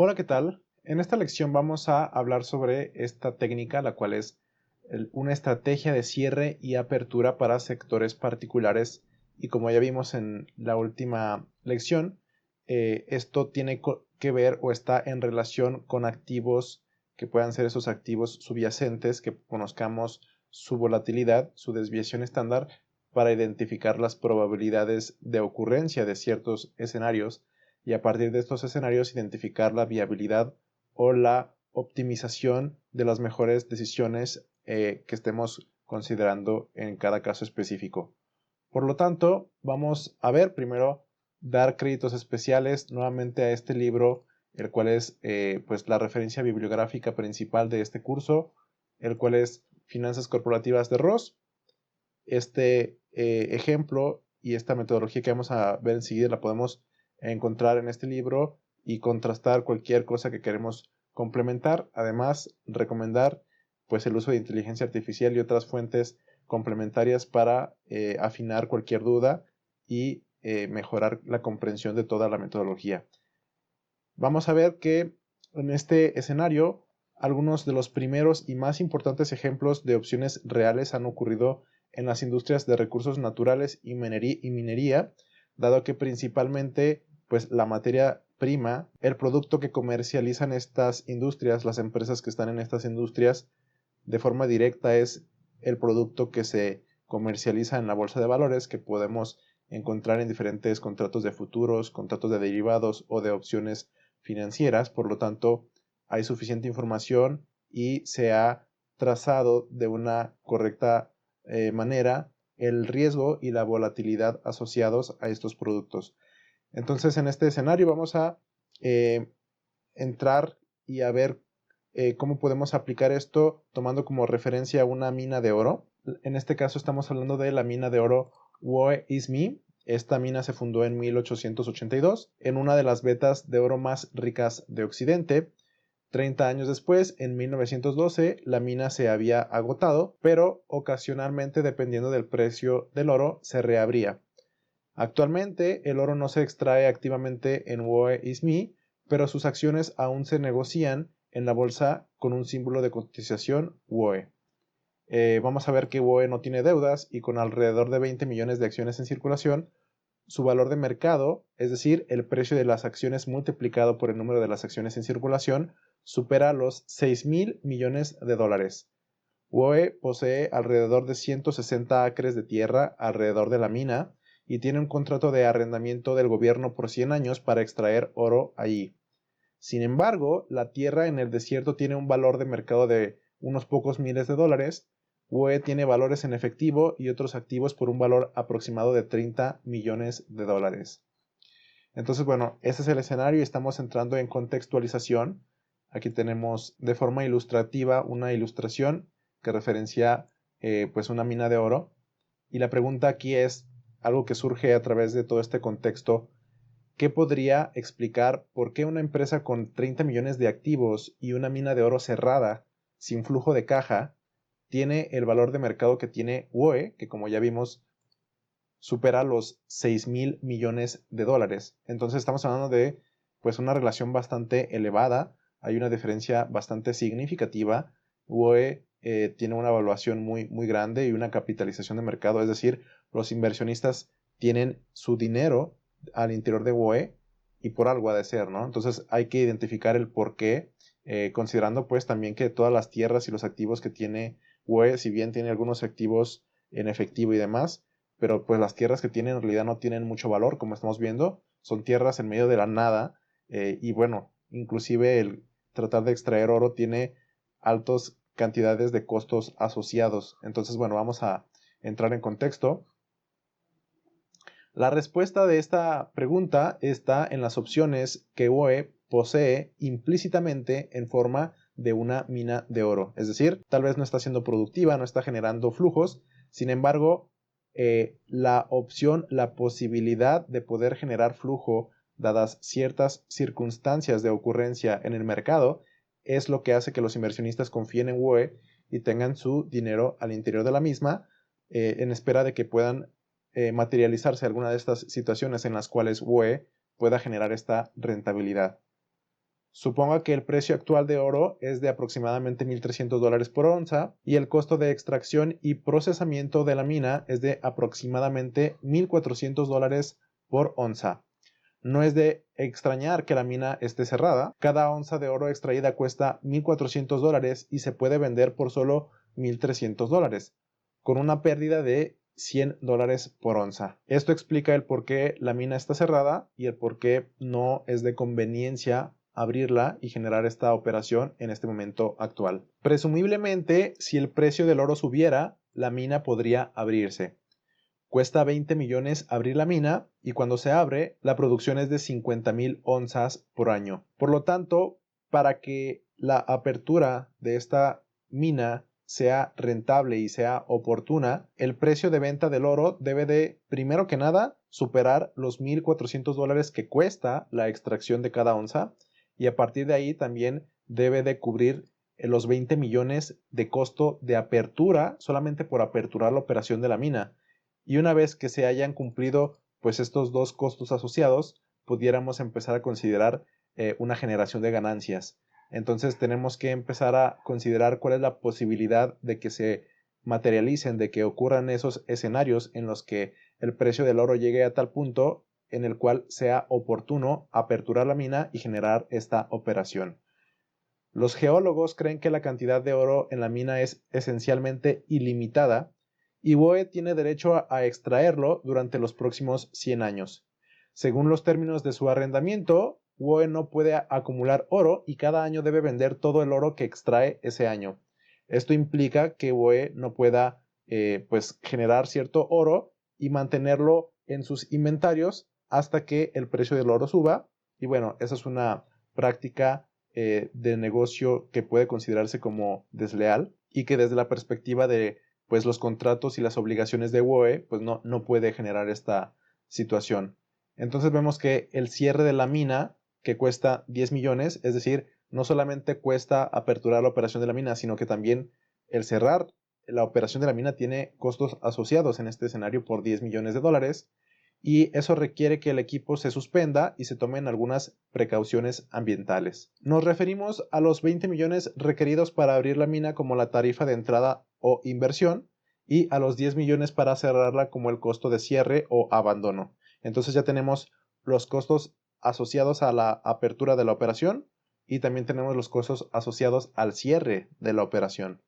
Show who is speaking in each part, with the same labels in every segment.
Speaker 1: Hola, ¿qué tal? En esta lección vamos a hablar sobre esta técnica, la cual es una estrategia de cierre y apertura para sectores particulares. Y como ya vimos en la última lección, esto tiene que ver o está en relación con activos que puedan ser esos activos subyacentes, que conozcamos su volatilidad, su desviación estándar, para identificar las probabilidades de ocurrencia de ciertos escenarios y a partir de estos escenarios identificar la viabilidad o la optimización de las mejores decisiones que estemos considerando en cada caso específico. Por lo tanto, vamos a ver primero dar créditos especiales nuevamente a este libro, el cual es pues la referencia bibliográfica principal de este curso, el cual es Finanzas Corporativas de Ross. Este ejemplo y esta metodología que vamos a ver enseguida la podemos encontrar en este libro y contrastar cualquier cosa que queremos complementar. Además, recomendar pues el uso de inteligencia artificial y otras fuentes complementarias para afinar cualquier duda y mejorar la comprensión de toda la metodología. Vamos a ver que en este escenario algunos de los primeros y más importantes ejemplos de opciones reales han ocurrido en las industrias de recursos naturales y minería, dado que principalmente pues la materia prima, el producto que comercializan estas industrias, las empresas que están en estas industrias, de forma directa es el producto que se comercializa en la bolsa de valores, que podemos encontrar en diferentes contratos de futuros, contratos de derivados o de opciones financieras. Por lo tanto, hay suficiente información y se ha trazado de una correcta manera el riesgo y la volatilidad asociados a estos productos. Entonces, en este escenario vamos a entrar y a ver cómo podemos aplicar esto tomando como referencia una mina de oro. En este caso estamos hablando de la mina de oro Woe Is-Me. Esta mina se fundó en 1882 en una de las vetas de oro más ricas de Occidente. 30 años después, en 1912, la mina se había agotado, pero ocasionalmente, dependiendo del precio del oro, se reabría. Actualmente, el oro no se extrae activamente en Woe Is-Me, pero sus acciones aún se negocian en la bolsa con un símbolo de cotización WOE. Vamos a ver que WOE no tiene deudas y con alrededor de 20 millones de acciones en circulación, su valor de mercado, es decir, el precio de las acciones multiplicado por el número de las acciones en circulación, supera los 6.000 millones de dólares. WOE posee alrededor de 160 acres de tierra alrededor de la mina y tiene un contrato de arrendamiento del gobierno por 100 años para extraer oro allí. Sin embargo, la tierra en el desierto tiene un valor de mercado de unos pocos miles de dólares. WOE tiene valores en efectivo y otros activos por un valor aproximado de 30 millones de dólares. Entonces, bueno, ese es el escenario y estamos entrando en contextualización. Aquí tenemos de forma ilustrativa una ilustración que referencia pues una mina de oro. Y la pregunta aquí es algo que surge a través de todo este contexto. ¿Qué podría explicar por qué una empresa con 30 millones de activos y una mina de oro cerrada, sin flujo de caja, tiene el valor de mercado que tiene WOE, que como ya vimos supera los 6.000 millones de dólares? Entonces estamos hablando de pues una relación bastante elevada, hay una diferencia bastante significativa. WOE tiene una evaluación muy grande y una capitalización de mercado, es decir, los inversionistas tienen su dinero al interior de WOE y por algo ha de ser, ¿no? Entonces hay que identificar el por qué, considerando pues también que todas las tierras y los activos que tiene WOE, si bien tiene algunos activos en efectivo y demás, pero pues las tierras que tienen en realidad no tienen mucho valor, como estamos viendo, son tierras en medio de la nada, y bueno, inclusive el tratar de extraer oro tiene altas cantidades de costos asociados. Entonces, bueno, vamos a entrar en contexto. La respuesta de esta pregunta está en las opciones que WOE posee implícitamente en forma de una mina de oro. Es decir, tal vez no está siendo productiva, no está generando flujos, sin embargo, la opción, la posibilidad de poder generar flujo dadas ciertas circunstancias de ocurrencia en el mercado es lo que hace que los inversionistas confíen en WOE y tengan su dinero al interior de la misma en espera de que puedan materializarse alguna de estas situaciones en las cuales WOE pueda generar esta rentabilidad. Suponga que el precio actual de oro es de aproximadamente $1,300 por onza y el costo de extracción y procesamiento de la mina es de aproximadamente $1,400 por onza. No es de extrañar que la mina esté cerrada. Cada onza de oro extraída cuesta $1,400 y se puede vender por solo $1,300, con una pérdida de $100 por onza. Esto explica el por qué la mina está cerrada y el por qué no es de conveniencia abrirla y generar esta operación en este momento actual. Presumiblemente, si el precio del oro subiera, la mina podría abrirse. Cuesta 20 millones abrir la mina y cuando se abre, la producción es de 50,000 onzas por año. Por lo tanto, para que la apertura de esta mina sea rentable y sea oportuna, el precio de venta del oro debe de, primero que nada, superar los $1,400 que cuesta la extracción de cada onza y a partir de ahí también debe de cubrir los 20 millones de costo de apertura solamente por aperturar la operación de la mina. Y una vez que se hayan cumplido pues estos dos costos asociados, pudiéramos empezar a considerar una generación de ganancias. Entonces tenemos que empezar a considerar cuál es la posibilidad de que se materialicen, de que ocurran esos escenarios en los que el precio del oro llegue a tal punto en el cual sea oportuno aperturar la mina y generar esta operación. Los geólogos creen que la cantidad de oro en la mina es esencialmente ilimitada y WOE tiene derecho a extraerlo durante los próximos 100 años. Según los términos de su arrendamiento, WOE no puede acumular oro y cada año debe vender todo el oro que extrae ese año. Esto implica que WOE no pueda pues generar cierto oro y mantenerlo en sus inventarios hasta que el precio del oro suba. Y bueno, esa es una práctica de negocio que puede considerarse como desleal y que desde la perspectiva de pues los contratos y las obligaciones de WOE pues no puede generar esta situación. Entonces vemos que el cierre de la mina que cuesta 10 millones, es decir, no solamente cuesta aperturar la operación de la mina, sino que también el cerrar la operación de la mina tiene costos asociados en este escenario por 10 millones de dólares y eso requiere que el equipo se suspenda y se tomen algunas precauciones ambientales. Nos referimos a los 20 millones requeridos para abrir la mina como la tarifa de entrada o inversión y a los 10 millones para cerrarla como el costo de cierre o abandono. Entonces ya tenemos los costos asociados a la apertura de la operación y también tenemos los costos asociados al cierre de la operación.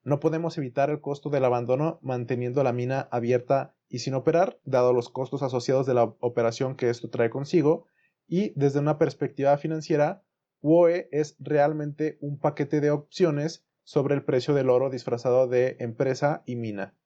Speaker 1: No podemos evitar el costo del abandono manteniendo la mina abierta y sin operar, dado los costos asociados de la operación que esto trae consigo, y desde una perspectiva financiera, WOE es realmente un paquete de opciones sobre el precio del oro disfrazado de empresa y mina.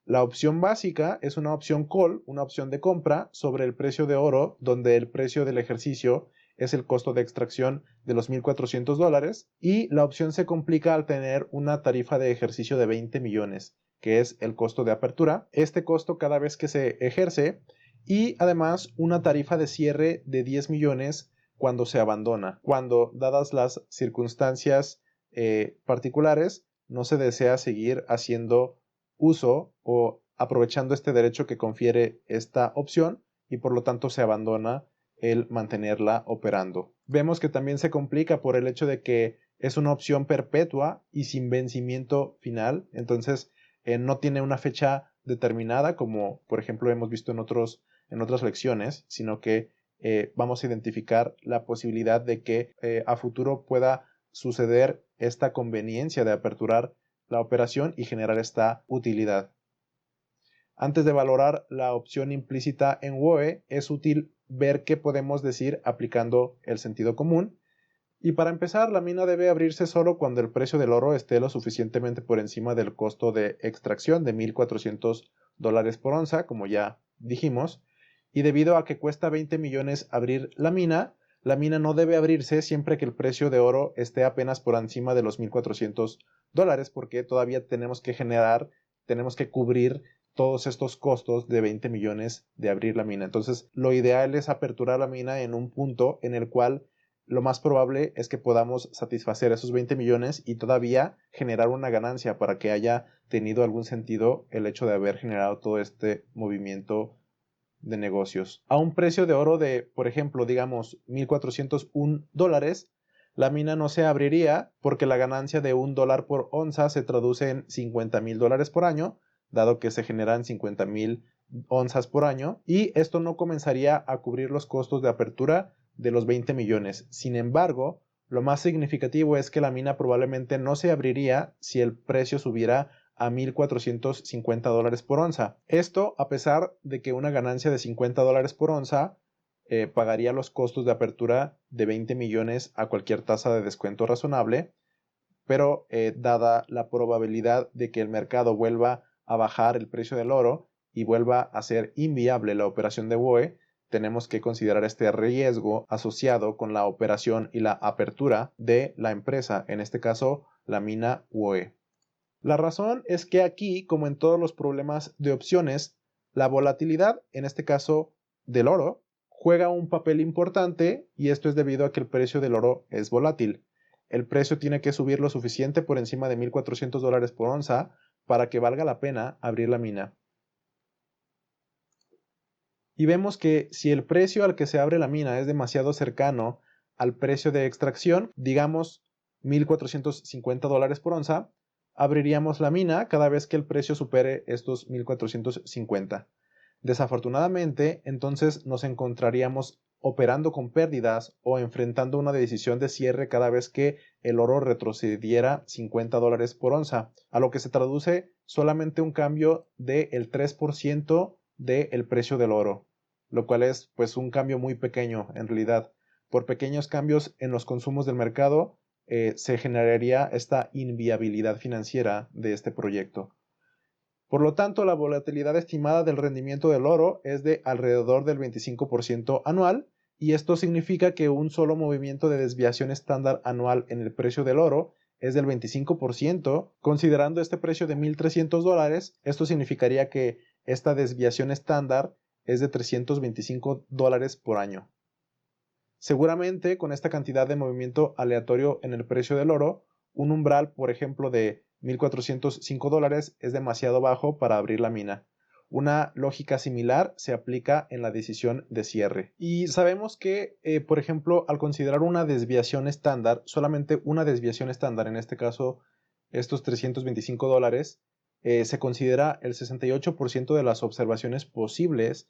Speaker 1: La opción básica es una opción call, una opción de compra sobre el precio de oro, donde el precio del ejercicio es el costo de extracción de los $1,400 y la opción se complica al tener una tarifa de ejercicio de 20 millones, que es el costo de apertura, este costo cada vez que se ejerce y además una tarifa de cierre de 10 millones cuando se abandona, cuando dadas las circunstancias particulares no se desea seguir haciendo uso o aprovechando este derecho que confiere esta opción y por lo tanto se abandona el mantenerla operando. Vemos que también se complica por el hecho de que es una opción perpetua y sin vencimiento final, entonces no tiene una fecha determinada como por ejemplo hemos visto en otras lecciones, sino que vamos a identificar la posibilidad de que a futuro pueda suceder esta conveniencia de aperturar la operación y generar esta utilidad. Antes de valorar la opción implícita en WOE, es útil ver qué podemos decir aplicando el sentido común. Y para empezar, la mina debe abrirse solo cuando el precio del oro esté lo suficientemente por encima del costo de extracción de $1,400 por onza, como ya dijimos. Y debido a que cuesta 20 millones abrir la mina no debe abrirse siempre que el precio de oro esté apenas por encima de los $1,400, porque todavía tenemos que cubrir todos estos costos de 20 millones de abrir la mina. Entonces, lo ideal es aperturar la mina en un punto en el cual lo más probable es que podamos satisfacer esos 20 millones y todavía generar una ganancia para que haya tenido algún sentido el hecho de haber generado todo este movimiento de negocios. A un precio de oro de, por ejemplo, digamos $1,401, La mina no se abriría porque la ganancia de $1 por onza se traduce en $50,000 por año, dado que se generan 50,000 onzas por año, y esto no comenzaría a cubrir los costos de apertura de los 20 millones. Sin embargo, lo más significativo es que la mina probablemente no se abriría si el precio subiera a $1,450 por onza. Esto a pesar de que una ganancia de $50 por onza pagaría los costos de apertura de 20 millones a cualquier tasa de descuento razonable, pero dada la probabilidad de que el mercado vuelva a bajar el precio del oro y vuelva a ser inviable la operación de WOE, tenemos que considerar este riesgo asociado con la operación y la apertura de la empresa, en este caso la mina WOE. La razón es que aquí, como en todos los problemas de opciones, la volatilidad, en este caso del oro, juega un papel importante y esto es debido a que el precio del oro es volátil. El precio tiene que subir lo suficiente por encima de $1,400 por onza para que valga la pena abrir la mina. Y vemos que si el precio al que se abre la mina es demasiado cercano al precio de extracción, digamos $1,450 por onza, abriríamos la mina cada vez que el precio supere estos 1,450. Desafortunadamente, entonces nos encontraríamos operando con pérdidas o enfrentando una decisión de cierre cada vez que el oro retrocediera $50 por onza, a lo que se traduce solamente un cambio del 3% del precio del oro, lo cual es pues un cambio muy pequeño en realidad. Por pequeños cambios en los consumos del mercado se generaría esta inviabilidad financiera de este proyecto. Por lo tanto, la volatilidad estimada del rendimiento del oro es de alrededor del 25% anual, y esto significa que un solo movimiento de desviación estándar anual en el precio del oro es del 25%. Considerando este precio de $1,300, esto significaría que esta desviación estándar es de $325 por año. Seguramente con esta cantidad de movimiento aleatorio en el precio del oro, un umbral, por ejemplo, de $1,405 es demasiado bajo para abrir la mina. Una lógica similar se aplica en la decisión de cierre. Y sabemos que, por ejemplo, al considerar una desviación estándar, solamente una desviación estándar, en este caso estos $325, se considera el 68% de las observaciones posibles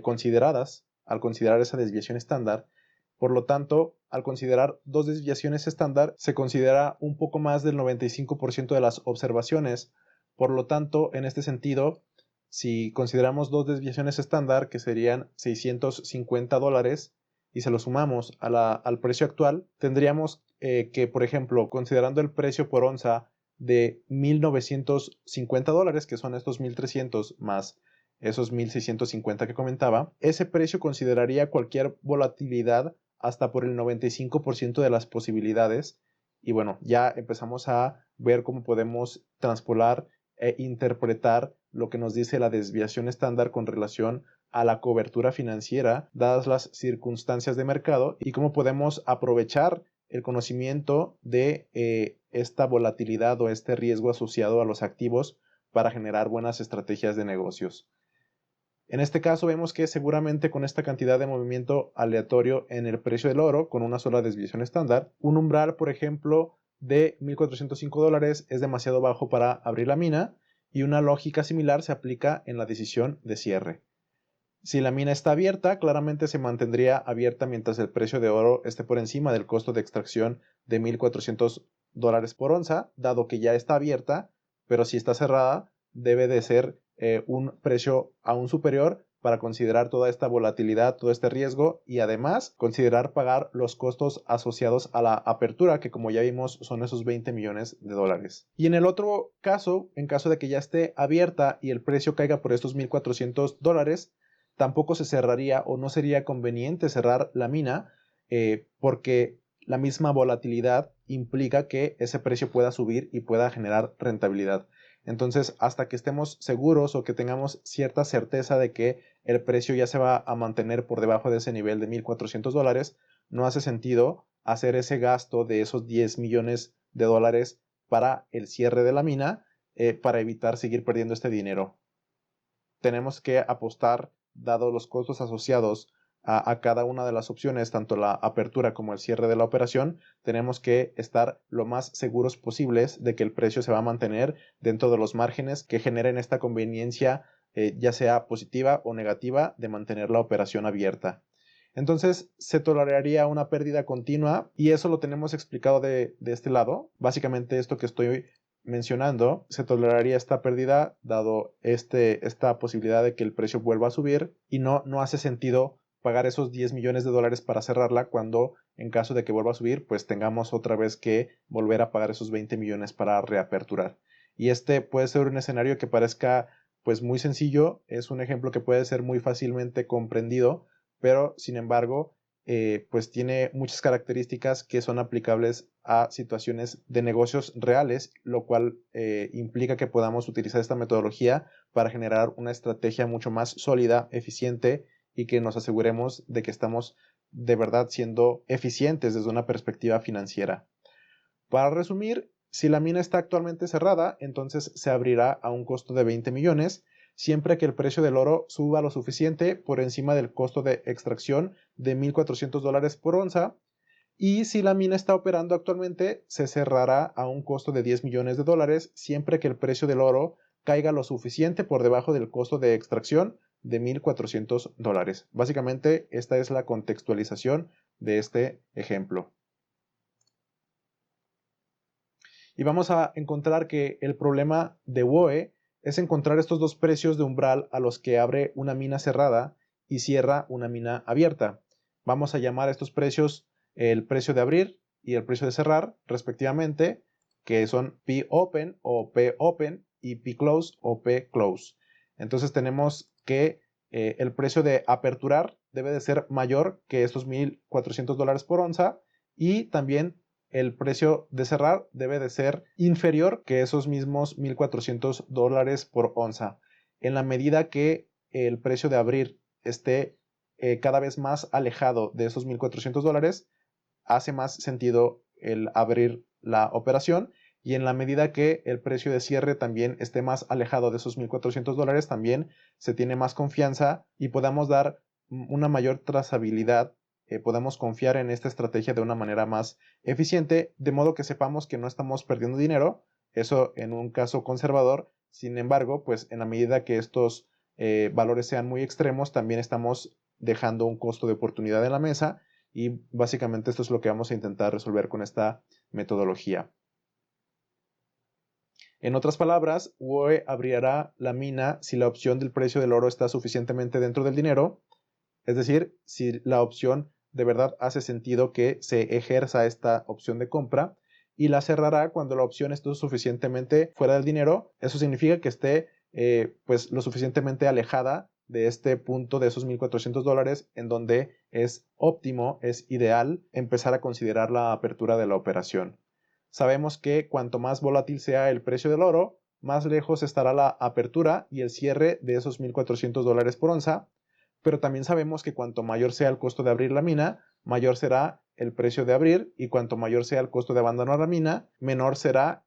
Speaker 1: consideradas al considerar esa desviación estándar. Por lo tanto, al considerar dos desviaciones estándar, se considera un poco más del 95% de las observaciones. Por lo tanto, en este sentido, si consideramos dos desviaciones estándar, que serían $650, y se lo sumamos al precio actual, tendríamos que, por ejemplo, considerando el precio por onza de $1,950, que son estos 1,300 más esos 1,650 que comentaba, ese precio consideraría cualquier volatilidad hasta por el 95% de las posibilidades. Y bueno, ya empezamos a ver cómo podemos transpolar e interpretar lo que nos dice la desviación estándar con relación a la cobertura financiera, dadas las circunstancias de mercado, y cómo podemos aprovechar el conocimiento de esta volatilidad o este riesgo asociado a los activos para generar buenas estrategias de negocios. En este caso vemos que seguramente con esta cantidad de movimiento aleatorio en el precio del oro, con una sola desviación estándar, un umbral, por ejemplo, de $1,405 es demasiado bajo para abrir la mina, y una lógica similar se aplica en la decisión de cierre. Si la mina está abierta, claramente se mantendría abierta mientras el precio de oro esté por encima del costo de extracción de $1,400 por onza, dado que ya está abierta, pero si está cerrada, debe de ser un precio aún superior para considerar toda esta volatilidad, todo este riesgo, y además considerar pagar los costos asociados a la apertura, que como ya vimos son esos 20 millones de dólares. Y en el otro caso, en caso de que ya esté abierta y el precio caiga por estos $1,400, tampoco se cerraría o no sería conveniente cerrar la mina porque la misma volatilidad implica que ese precio pueda subir y pueda generar rentabilidad. Entonces, hasta que estemos seguros o que tengamos cierta certeza de que el precio ya se va a mantener por debajo de ese nivel de $1,400, no hace sentido hacer ese gasto de esos 10 millones de dólares para el cierre de la mina para evitar seguir perdiendo este dinero. Tenemos que apostar, dado los costos asociados a cada una de las opciones, tanto la apertura como el cierre de la operación, tenemos que estar lo más seguros posibles de que el precio se va a mantener dentro de los márgenes que generen esta conveniencia, ya sea positiva o negativa, de mantener la operación abierta. Entonces se toleraría una pérdida continua y eso lo tenemos explicado de este lado. Básicamente esto que estoy mencionando, se toleraría esta pérdida dado esta posibilidad de que el precio vuelva a subir y no hace sentido pagar esos 10 millones de dólares para cerrarla cuando en caso de que vuelva a subir pues tengamos otra vez que volver a pagar esos 20 millones para reaperturar. Y este puede ser un escenario que parezca pues muy sencillo, es un ejemplo que puede ser muy fácilmente comprendido, pero sin embargo pues tiene muchas características que son aplicables a situaciones de negocios reales, lo cual implica que podamos utilizar esta metodología para generar una estrategia mucho más sólida, eficiente y que nos aseguremos de que estamos de verdad siendo eficientes desde una perspectiva financiera. Para resumir, si la mina está actualmente cerrada, entonces se abrirá a un costo de 20 millones, siempre que el precio del oro suba lo suficiente por encima del costo de extracción de $1,400 por onza, y si la mina está operando actualmente, se cerrará a un costo de 10 millones de dólares, siempre que el precio del oro caiga lo suficiente por debajo del costo de extracción de $1,400. Básicamente, esta es la contextualización de este ejemplo. Y vamos a encontrar que el problema de WOE es encontrar estos dos precios de umbral a los que abre una mina cerrada y cierra una mina abierta. Vamos a llamar a estos precios el precio de abrir y el precio de cerrar, respectivamente, que son P open o P open y P close o P close. Entonces tenemos que el precio de aperturar debe de ser mayor que estos $1,400 por onza, y también el precio de cerrar debe de ser inferior que esos mismos $1,400 por onza. En la medida que el precio de abrir esté cada vez más alejado de esos $1,400, hace más sentido el abrir la operación, y en la medida que el precio de cierre también esté más alejado de esos $1,400, también se tiene más confianza y podamos dar una mayor trazabilidad, podamos confiar en esta estrategia de una manera más eficiente, de modo que sepamos que no estamos perdiendo dinero, eso en un caso conservador. Sin embargo, pues en la medida que estos valores sean muy extremos, también estamos dejando un costo de oportunidad en la mesa, y básicamente esto es lo que vamos a intentar resolver con esta metodología. En otras palabras, WOE abrirá la mina si la opción del precio del oro está suficientemente dentro del dinero, es decir, si la opción de verdad hace sentido que se ejerza esta opción de compra, y la cerrará cuando la opción esté suficientemente fuera del dinero. Eso significa que esté pues lo suficientemente alejada de este punto de esos $1,400 en donde es óptimo, es ideal empezar a considerar la apertura de la operación. Sabemos que cuanto más volátil sea el precio del oro, más lejos estará la apertura y el cierre de esos $1,400 por onza, pero también sabemos que cuanto mayor sea el costo de abrir la mina, mayor será el precio de abrir, y cuanto mayor sea el costo de abandonar la mina, menor será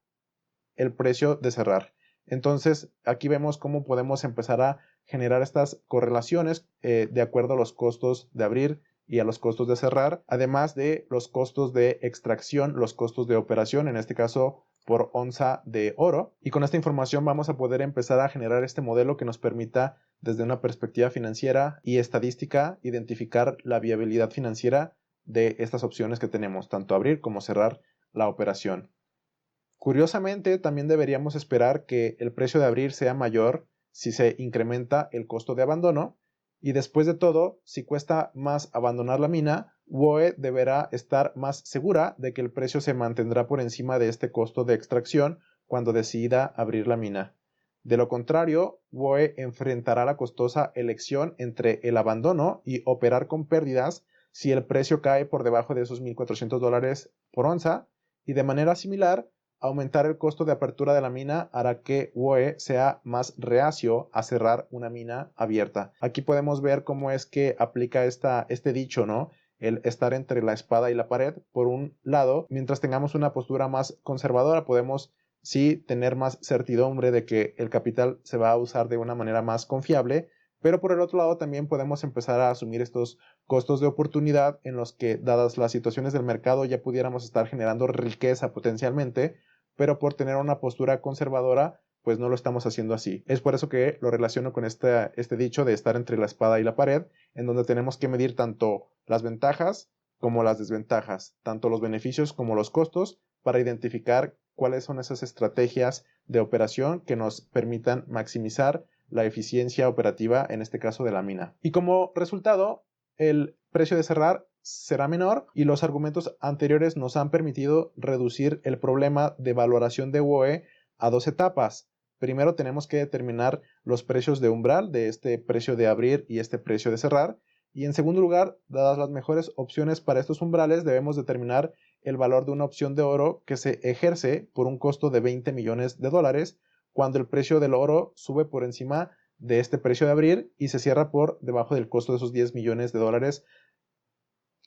Speaker 1: el precio de cerrar. Entonces, aquí vemos cómo podemos empezar a generar estas correlaciones de acuerdo a los costos de abrir y a los costos de cerrar, además de los costos de extracción, los costos de operación, en este caso por onza de oro. Y con esta información vamos a poder empezar a generar este modelo que nos permita, desde una perspectiva financiera y estadística, identificar la viabilidad financiera de estas opciones que tenemos, tanto abrir como cerrar la operación. Curiosamente, también deberíamos esperar que el precio de abrir sea mayor si se incrementa el costo de abandono, y después de todo, si cuesta más abandonar la mina, WOE deberá estar más segura de que el precio se mantendrá por encima de este costo de extracción cuando decida abrir la mina. De lo contrario, WOE enfrentará la costosa elección entre el abandono y operar con pérdidas si el precio cae por debajo de esos $1,400 por onza, y de manera similar, aumentar el costo de apertura de la mina hará que WOE sea más reacio a cerrar una mina abierta. Aquí podemos ver cómo es que aplica este dicho, ¿no? El estar entre la espada y la pared. Por un lado, mientras tengamos una postura más conservadora, podemos sí tener más certidumbre de que el capital se va a usar de una manera más confiable, Pero por el otro lado también podemos empezar a asumir estos costos de oportunidad en los que, dadas las situaciones del mercado, ya pudiéramos estar generando riqueza potencialmente, pero por tener una postura conservadora, pues no lo estamos haciendo así. Es por eso que lo relaciono con este dicho de estar entre la espada y la pared, en donde tenemos que medir tanto las ventajas como las desventajas, tanto los beneficios como los costos, para identificar cuáles son esas estrategias de operación que nos permitan maximizar la eficiencia operativa, en este caso de la mina. Y como resultado, el precio de cerrar será menor y los argumentos anteriores nos han permitido reducir el problema de valoración de WOE a dos etapas. Primero tenemos que determinar los precios de umbral, de este precio de abrir y este precio de cerrar. Y en segundo lugar, dadas las mejores opciones para estos umbrales, debemos determinar el valor de una opción de oro que se ejerce por un costo de 20 millones de dólares cuando el precio del oro sube por encima de este precio de abrir y se cierra por debajo del costo de esos 10 millones de dólares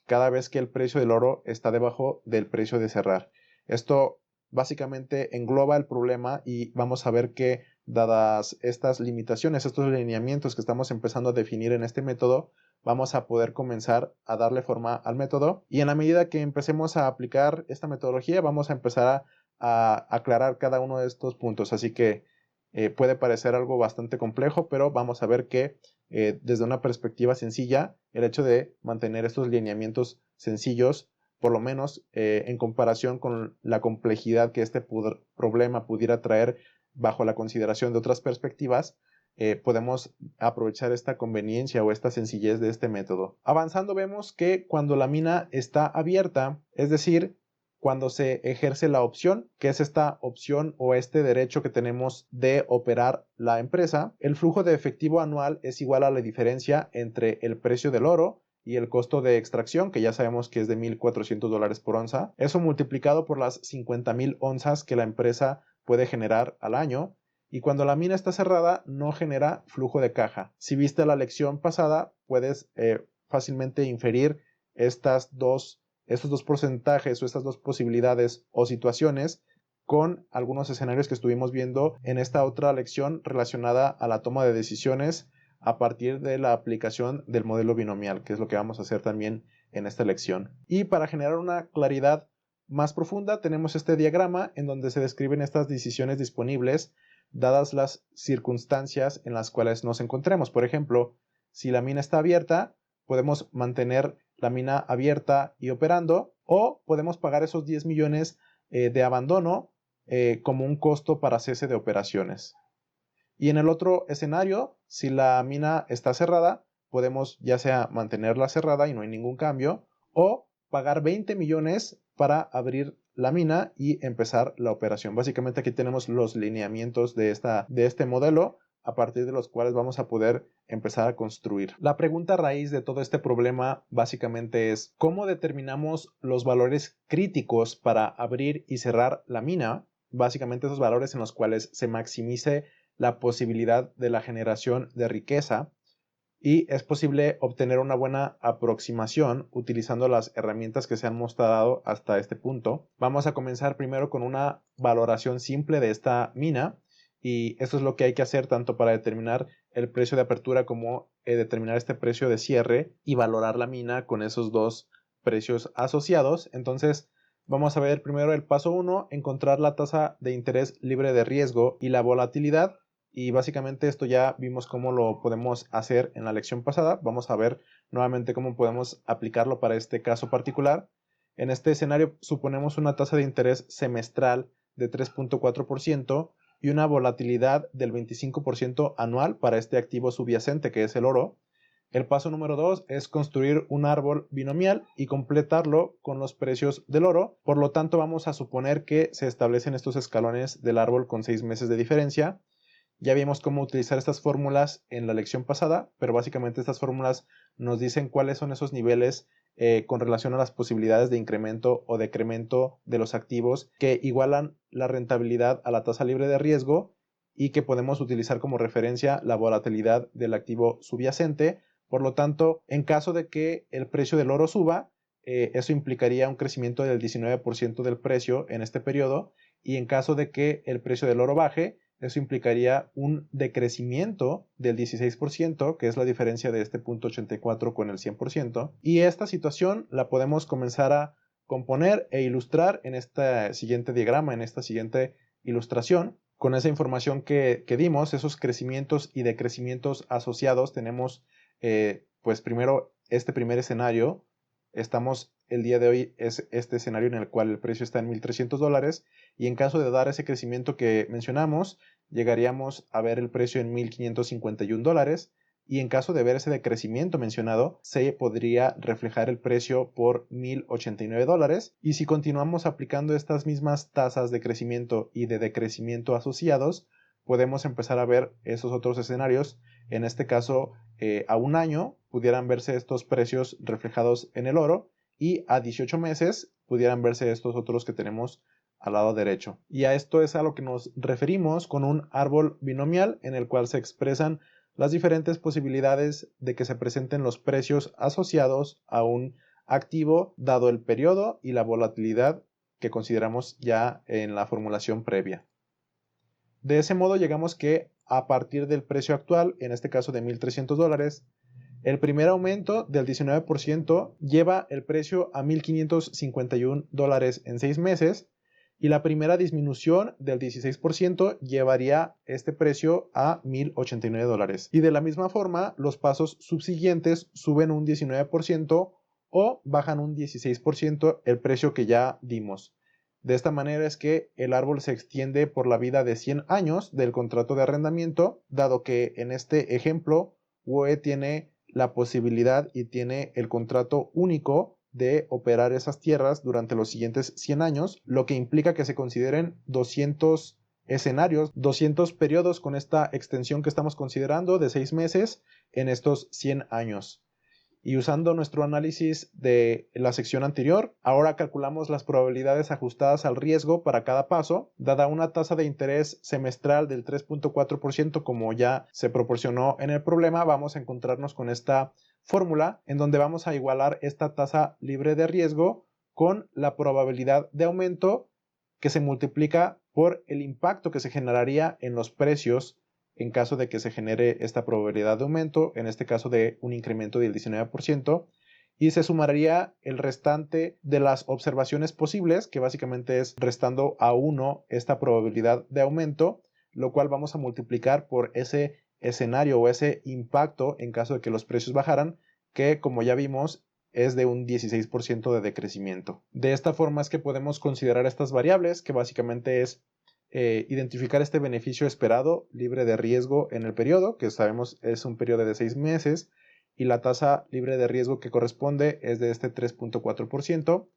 Speaker 1: cada vez que el precio del oro está debajo del precio de cerrar. Esto básicamente engloba el problema y vamos a ver que, dadas estas limitaciones, estos lineamientos que estamos empezando a definir en este método, vamos a poder comenzar a darle forma al método, y en la medida que empecemos a aplicar esta metodología vamos a empezar a aclarar cada uno de estos puntos. Así que puede parecer algo bastante complejo, pero vamos a ver que desde una perspectiva sencilla, el hecho de mantener estos lineamientos sencillos, por lo menos en comparación con la complejidad que este problema pudiera traer bajo la consideración de otras perspectivas, podemos aprovechar esta conveniencia o esta sencillez de este método. Avanzando, vemos que cuando la mina está abierta, es decir, cuando se ejerce la opción, que es esta opción o este derecho que tenemos de operar la empresa, el flujo de efectivo anual es igual a la diferencia entre el precio del oro y el costo de extracción, que ya sabemos que es de $1,400 por onza. Eso multiplicado por las 50,000 onzas que la empresa puede generar al año. Y cuando la mina está cerrada, no genera flujo de caja. Si viste la lección pasada, puedes fácilmente inferir estos dos porcentajes o estas dos posibilidades o situaciones con algunos escenarios que estuvimos viendo en esta otra lección relacionada a la toma de decisiones a partir de la aplicación del modelo binomial, que es lo que vamos a hacer también en esta lección. Y para generar una claridad más profunda, tenemos este diagrama en donde se describen estas decisiones disponibles dadas las circunstancias en las cuales nos encontremos. Por ejemplo, si la mina está abierta, podemos mantener la mina abierta y operando, o podemos pagar esos 10 millones de abandono como un costo para cese de operaciones. Y en el otro escenario, si la mina está cerrada, podemos ya sea mantenerla cerrada y no hay ningún cambio, o pagar 20 millones para abrir la mina y empezar la operación. Básicamente aquí tenemos los lineamientos de este modelo, a partir de los cuales vamos a poder empezar a construir. La pregunta raíz de todo este problema básicamente es: ¿cómo determinamos los valores críticos para abrir y cerrar la mina? Básicamente esos valores en los cuales se maximice la posibilidad de la generación de riqueza, y es posible obtener una buena aproximación utilizando las herramientas que se han mostrado hasta este punto. Vamos a comenzar primero con una valoración simple de esta mina, y esto es lo que hay que hacer tanto para determinar el precio de apertura como determinar este precio de cierre y valorar la mina con esos dos precios asociados. Entonces vamos a ver primero el paso 1, encontrar la tasa de interés libre de riesgo y la volatilidad. Y básicamente esto ya vimos cómo lo podemos hacer en la lección pasada. Vamos a ver nuevamente cómo podemos aplicarlo para este caso particular. En este escenario suponemos una tasa de interés semestral de 3.4% y una volatilidad del 25% anual para este activo subyacente que es el oro. El paso número 2 es construir un árbol binomial y completarlo con los precios del oro. Por lo tanto, vamos a suponer que se establecen estos escalones del árbol con 6 meses de diferencia. Ya vimos cómo utilizar estas fórmulas en la lección pasada, pero básicamente estas fórmulas nos dicen cuáles son esos niveles con relación a las posibilidades de incremento o decremento de los activos que igualan la rentabilidad a la tasa libre de riesgo, y que podemos utilizar como referencia la volatilidad del activo subyacente. Por lo tanto, en caso de que el precio del oro suba, eso implicaría un crecimiento del 19% del precio en este periodo, y en caso de que el precio del oro baje, eso implicaría un decrecimiento del 16%, que es la diferencia de este punto 84 con el 100%, y esta situación la podemos comenzar a componer e ilustrar en este siguiente diagrama, en esta siguiente ilustración. Con esa información que dimos, esos crecimientos y decrecimientos asociados, tenemos pues primero este primer escenario. Estamos el día de hoy, es este escenario en el cual el precio está en $1,300, y en caso de dar ese crecimiento que mencionamos, llegaríamos a ver el precio en $1,551, y en caso de ver ese decrecimiento mencionado, se podría reflejar el precio por $1,089, y si continuamos aplicando estas mismas tasas de crecimiento y de decrecimiento asociados, podemos empezar a ver esos otros escenarios. En este caso, a un año pudieran verse estos precios reflejados en el oro, y a 18 meses pudieran verse estos otros que tenemos al lado derecho. Y a esto es a lo que nos referimos con un árbol binomial, en el cual se expresan las diferentes posibilidades de que se presenten los precios asociados a un activo dado el periodo y la volatilidad que consideramos ya en la formulación previa. De ese modo llegamos que a partir del precio actual, en este caso de $1,300, el primer aumento del 19% lleva el precio a $1,551 en 6 meses, y la primera disminución del 16% llevaría este precio a $1,089. Y de la misma forma, los pasos subsiguientes suben un 19% o bajan un 16% el precio que ya dimos. De esta manera es que el árbol se extiende por la vida de 100 años del contrato de arrendamiento, dado que en este ejemplo WOE tiene la posibilidad y tiene el contrato único de operar esas tierras durante los siguientes 100 años, lo que implica que se consideren 200 escenarios, 200 periodos con esta extensión que estamos considerando de 6 meses en estos 100 años. Y usando nuestro análisis de la sección anterior, ahora calculamos las probabilidades ajustadas al riesgo para cada paso. Dada una tasa de interés semestral del 3.4%, como ya se proporcionó en el problema, vamos a encontrarnos con esta fórmula en donde vamos a igualar esta tasa libre de riesgo con la probabilidad de aumento, que se multiplica por el impacto que se generaría en los precios en caso de que se genere esta probabilidad de aumento, en este caso de un incremento del 19%, y se sumaría el restante de las observaciones posibles, que básicamente es restando a 1 esta probabilidad de aumento, lo cual vamos a multiplicar por ese escenario o ese impacto en caso de que los precios bajaran, que como ya vimos es de un 16% de decrecimiento. De esta forma es que podemos considerar estas variables, que básicamente es identificar este beneficio esperado libre de riesgo en el periodo, que sabemos es un periodo de 6 meses, y la tasa libre de riesgo que corresponde es de este 3.4%,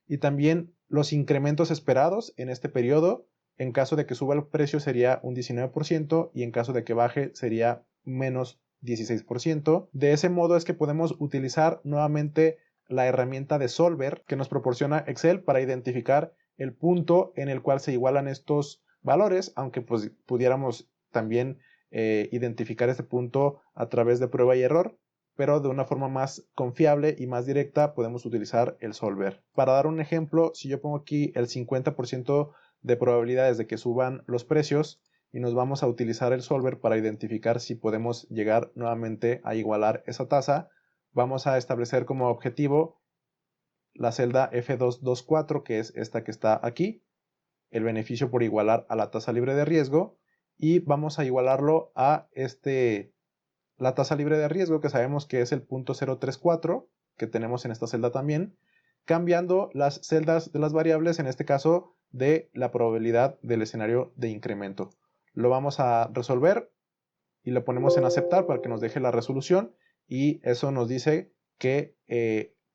Speaker 1: y también los incrementos esperados en este periodo. En caso de que suba el precio sería un 19%, y en caso de que baje sería menos 16%. De ese modo es que podemos utilizar nuevamente la herramienta de Solver que nos proporciona Excel para identificar el punto en el cual se igualan estos valores, aunque pues pudiéramos también identificar este punto a través de prueba y error, pero de una forma más confiable y más directa podemos utilizar el Solver. Para dar un ejemplo, si yo pongo aquí el 50% de probabilidades de que suban los precios, y nos vamos a utilizar el Solver para identificar si podemos llegar nuevamente a igualar esa tasa, vamos a establecer como objetivo la celda F224, que es esta que está aquí, el beneficio por igualar a la tasa libre de riesgo, y vamos a igualarlo a la tasa libre de riesgo, que sabemos que es el punto 034, que tenemos en esta celda también, cambiando las celdas de las variables, en este caso de la probabilidad del escenario de incremento. Lo vamos a resolver y lo ponemos en aceptar para que nos deje la resolución, y eso nos dice que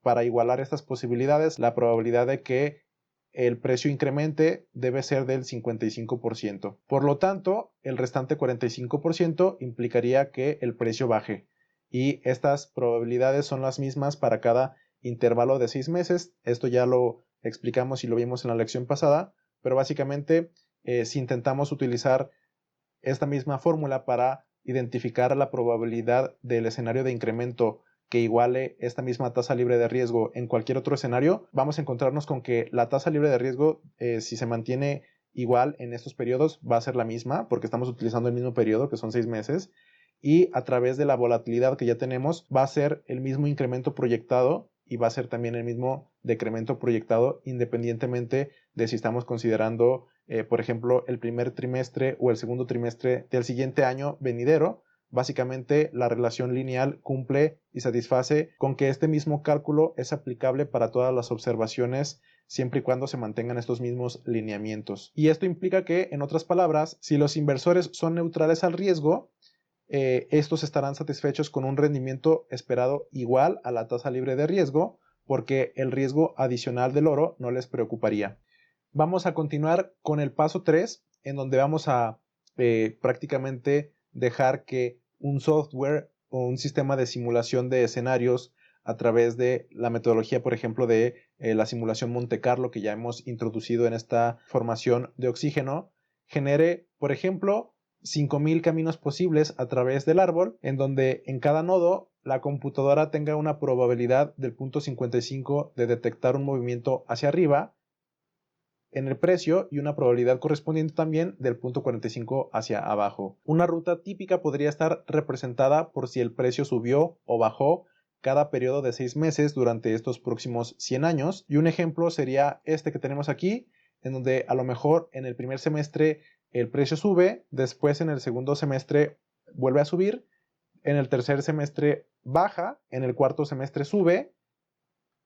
Speaker 1: para igualar estas posibilidades, la probabilidad de que el precio incremente debe ser del 55%. Por lo tanto, el restante 45% implicaría que el precio baje. Y estas probabilidades son las mismas para cada intervalo de 6 meses. Esto ya lo explicamos y lo vimos en la lección pasada, pero básicamente si intentamos utilizar esta misma fórmula para identificar la probabilidad del escenario de incremento que iguale esta misma tasa libre de riesgo en cualquier otro escenario, vamos a encontrarnos con que la tasa libre de riesgo, si se mantiene igual en estos periodos va a ser la misma porque estamos utilizando el mismo periodo que son 6 meses y a través de la volatilidad que ya tenemos va a ser el mismo incremento proyectado y va a ser también el mismo decremento proyectado independientemente de si estamos considerando, por ejemplo, el primer trimestre o el segundo trimestre del siguiente año venidero. Básicamente, la relación lineal cumple y satisface con que este mismo cálculo es aplicable para todas las observaciones siempre y cuando se mantengan estos mismos lineamientos. Y esto implica que, en otras palabras, si los inversores son neutrales al riesgo, estos estarán satisfechos con un rendimiento esperado igual a la tasa libre de riesgo, porque el riesgo adicional del oro no les preocuparía. Vamos a continuar con el paso 3, en donde vamos a prácticamente dejar que un software o un sistema de simulación de escenarios a través de la metodología, por ejemplo, de la simulación Monte Carlo que ya hemos introducido en esta formación de oxígeno, genere, por ejemplo, 5000 caminos posibles a través del árbol, en donde en cada nodo la computadora tenga una probabilidad del 0.55 de detectar un movimiento hacia arriba en el precio y una probabilidad correspondiente también del 0.45 hacia abajo. Una ruta típica podría estar representada por si el precio subió o bajó cada periodo de 6 meses durante estos próximos 100 años. Y un ejemplo sería este que tenemos aquí, en donde a lo mejor en el primer semestre el precio sube, después en el segundo semestre vuelve a subir, en el tercer semestre baja, en el cuarto semestre sube,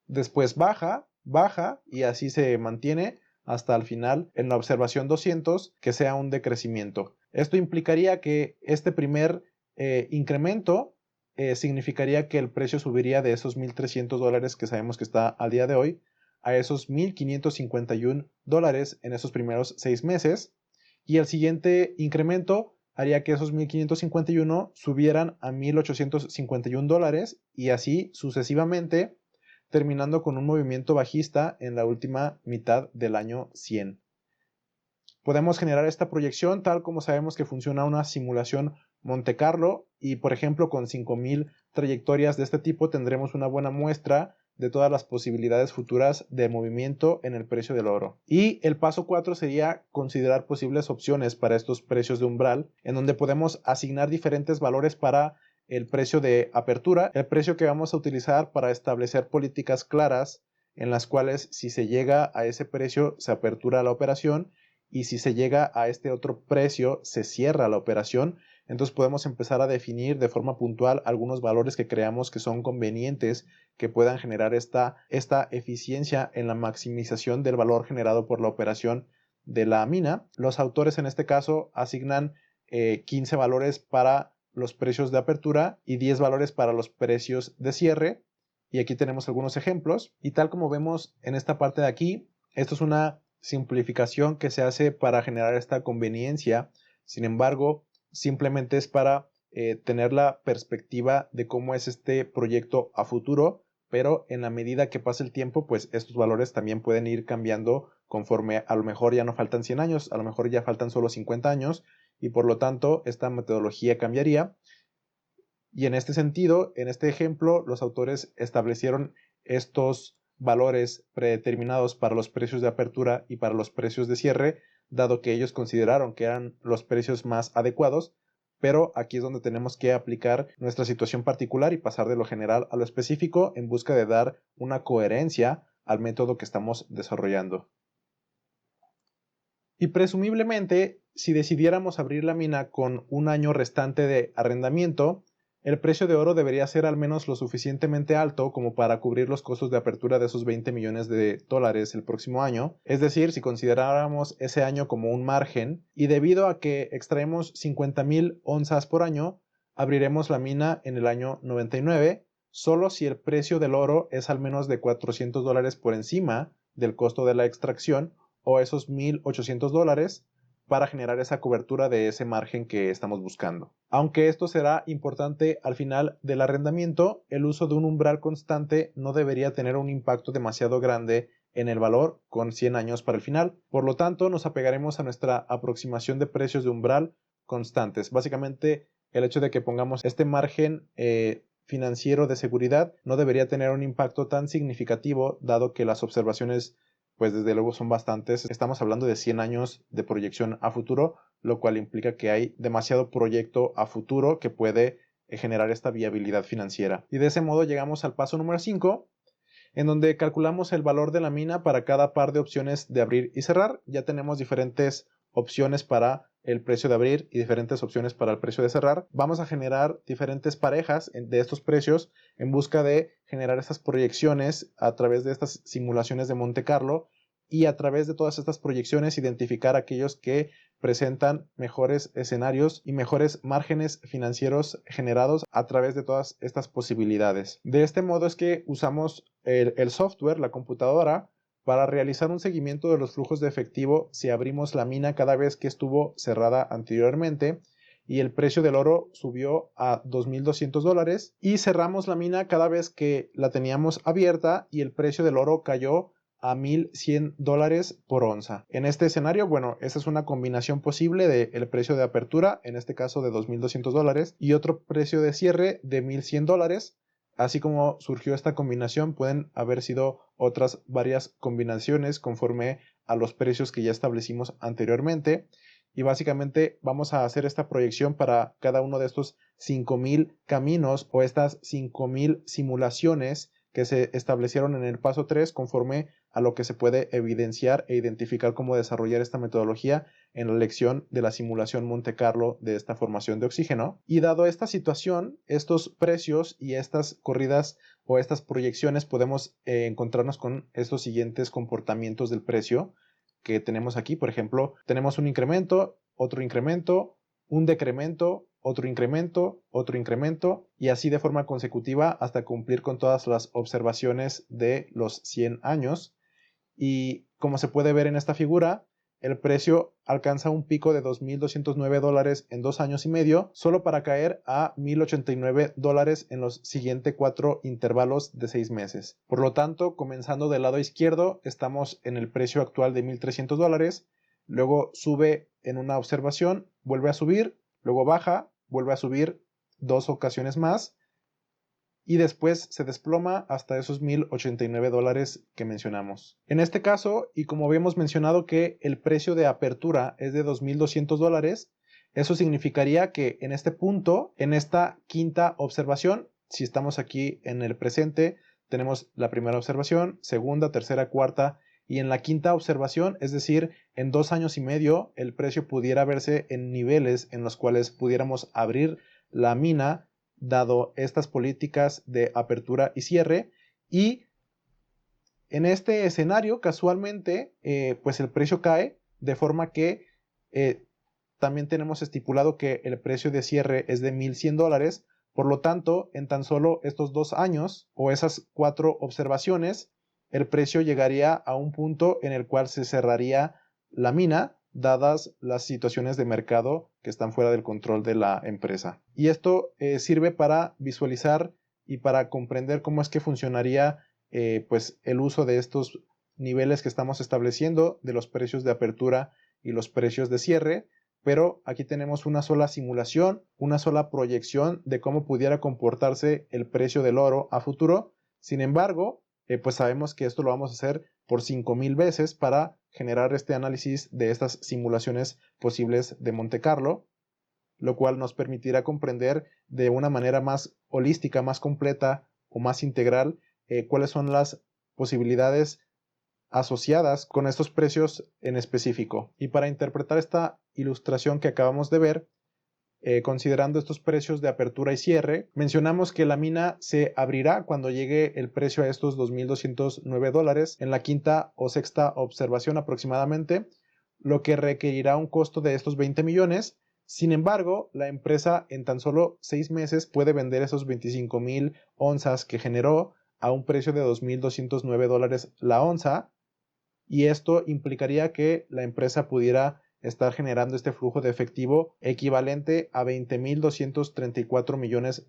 Speaker 1: después baja, baja y así se mantiene hasta el final en la observación 200 que sea un decrecimiento. Esto implicaría que este primer incremento significaría que el precio subiría de esos $1,300 que sabemos que está al día de hoy a esos $1,551 en esos primeros 6 meses y el siguiente incremento haría que esos 1,551 subieran a $1,851 y así sucesivamente, terminando con un movimiento bajista en la última mitad del año 100. Podemos generar esta proyección tal como sabemos que funciona una simulación Monte Carlo y, por ejemplo, con 5000 trayectorias de este tipo tendremos una buena muestra de todas las posibilidades futuras de movimiento en el precio del oro. Y el paso 4 sería considerar posibles opciones para estos precios de umbral, en donde podemos asignar diferentes valores para el precio de apertura, el precio que vamos a utilizar para establecer políticas claras en las cuales si se llega a ese precio se apertura la operación y si se llega a este otro precio se cierra la operación. Entonces podemos empezar a definir de forma puntual algunos valores que creamos que son convenientes, que puedan generar esta eficiencia en la maximización del valor generado por la operación de la mina. Los autores en este caso asignan 15 valores para los precios de apertura y 10 valores para los precios de cierre. Y aquí tenemos algunos ejemplos. Y tal como vemos en esta parte de aquí, esto es una simplificación que se hace para generar esta conveniencia. Sin embargo, simplemente es para tener la perspectiva de cómo es este proyecto a futuro, pero en la medida que pase el tiempo, pues estos valores también pueden ir cambiando conforme a lo mejor ya no faltan 100 años, a lo mejor ya faltan solo 50 años y por lo tanto esta metodología cambiaría. Y en este sentido, en este ejemplo, los autores establecieron estos valores predeterminados para los precios de apertura y para los precios de cierre, dado que ellos consideraron que eran los precios más adecuados, pero aquí es donde tenemos que aplicar nuestra situación particular y pasar de lo general a lo específico en busca de dar una coherencia al método que estamos desarrollando. Y presumiblemente, si decidiéramos abrir la mina con un año restante de arrendamiento, el precio de oro debería ser al menos lo suficientemente alto como para cubrir los costos de apertura de esos $20 millones el próximo año. Es decir, si consideráramos ese año como un margen, y debido a que extraemos 50,000 onzas por año, abriremos la mina en el año 99, solo si el precio del oro es al menos de $400 por encima del costo de la extracción, o esos $1,800 para generar esa cobertura de ese margen que estamos buscando. Aunque esto será importante al final del arrendamiento, el uso de un umbral constante no debería tener un impacto demasiado grande en el valor con 100 años para el final. Por lo tanto, nos apegaremos a nuestra aproximación de precios de umbral constantes. Básicamente, el hecho de que pongamos este margen financiero de seguridad no debería tener un impacto tan significativo, dado que las observaciones pues desde luego son bastantes. Estamos hablando de 100 años de proyección a futuro, lo cual implica que hay demasiado proyecto a futuro que puede generar esta viabilidad financiera. Y de ese modo llegamos al paso número 5, en donde calculamos el valor de la mina para cada par de opciones de abrir y cerrar. Ya tenemos diferentes opciones para el precio de abrir y diferentes opciones para el precio de cerrar. Vamos a generar diferentes parejas de estos precios en busca de generar estas proyecciones a través de estas simulaciones de Monte Carlo, y a través de todas estas proyecciones identificar aquellos que presentan mejores escenarios y mejores márgenes financieros generados a través de todas estas posibilidades. De este modo es que usamos el software, la computadora, para realizar un seguimiento de los flujos de efectivo si abrimos la mina cada vez que estuvo cerrada anteriormente y el precio del oro subió a $2,200, y cerramos la mina cada vez que la teníamos abierta y el precio del oro cayó a $1,100 por onza. En este escenario, bueno, esta es una combinación posible del precio de apertura, en este caso de $2,200, y otro precio de cierre de $1,100. Así como surgió esta combinación, pueden haber sido otras varias combinaciones conforme a los precios que ya establecimos anteriormente. Y básicamente vamos a hacer esta proyección para cada uno de estos 5,000 caminos o estas 5,000 simulaciones que se establecieron en el paso 3 conforme a lo que se puede evidenciar e identificar cómo desarrollar esta metodología en la lección de la simulación Monte Carlo de esta formación de oxígeno. Y dado esta situación, estos precios y estas corridas o estas proyecciones, podemos encontrarnos con estos siguientes comportamientos del precio que tenemos aquí. Por ejemplo, tenemos un incremento, otro incremento, un decremento, otro incremento, y así de forma consecutiva hasta cumplir con todas las observaciones de los 100 años. Y como se puede ver en esta figura, el precio alcanza un pico de $2,209 en 2 años y medio, solo para caer a $1,089 en los siguientes 4 intervalos de 6 meses. Por lo tanto, comenzando del lado izquierdo, estamos en el precio actual de $1,300, luego sube en una observación, vuelve a subir, luego baja, vuelve a subir 2 ocasiones más, y después se desploma hasta esos $1,089 que mencionamos. En este caso, y como habíamos mencionado que el precio de apertura es de $2,200, eso significaría que en este punto, en esta quinta observación, si estamos aquí en el presente, tenemos la primera observación, segunda, tercera, cuarta, y en la quinta observación, es decir, en 2 años y medio, el precio pudiera verse en niveles en los cuales pudiéramos abrir la mina dado estas políticas de apertura y cierre. Y en este escenario, casualmente, pues el precio cae, de forma que también tenemos estipulado que el precio de cierre es de $1,100. Por lo tanto, en tan solo estos 2 años o esas 4 observaciones, el precio llegaría a un punto en el cual se cerraría la mina, dadas las situaciones de mercado que están fuera del control de la empresa. Y esto sirve para visualizar y para comprender cómo es que funcionaría pues el uso de estos niveles que estamos estableciendo de los precios de apertura y los precios de cierre. Pero aquí tenemos una sola simulación, una sola proyección de cómo pudiera comportarse el precio del oro a futuro. Sin embargo, pues sabemos que esto lo vamos a hacer por 5,000 veces para generar este análisis de estas simulaciones posibles de Monte Carlo, lo cual nos permitirá comprender de una manera más holística, más completa o más integral cuáles son las posibilidades asociadas con estos precios en específico. Y para interpretar esta ilustración que acabamos de ver, considerando estos precios de apertura y cierre, mencionamos que la mina se abrirá cuando llegue el precio a estos $2,209 en la quinta o sexta observación aproximadamente, lo que requerirá un costo de estos 20 millones. Sin embargo, la empresa en tan solo 6 meses puede vender esos 25,000 onzas que generó a un precio de $2,209 la onza, y esto implicaría que la empresa pudiera estar generando este flujo de efectivo equivalente a $20,234 millones,